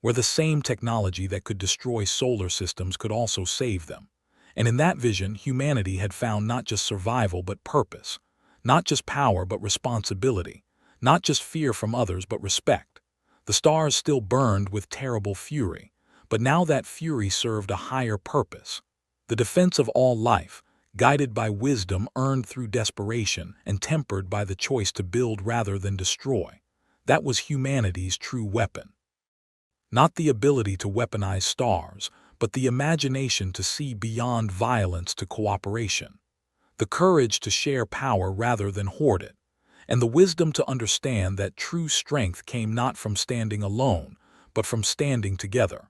Where the same technology that could destroy solar systems could also save them. And in that vision, humanity had found not just survival but purpose, not just power but responsibility, not just fear from others but respect. The stars still burned with terrible fury, but now that fury served a higher purpose. The defense of all life, guided by wisdom earned through desperation and tempered by the choice to build rather than destroy. That was humanity's true weapon. Not the ability to weaponize stars, but the imagination to see beyond violence to cooperation. The courage to share power rather than hoard it. And the wisdom to understand that true strength came not from standing alone, but from standing together.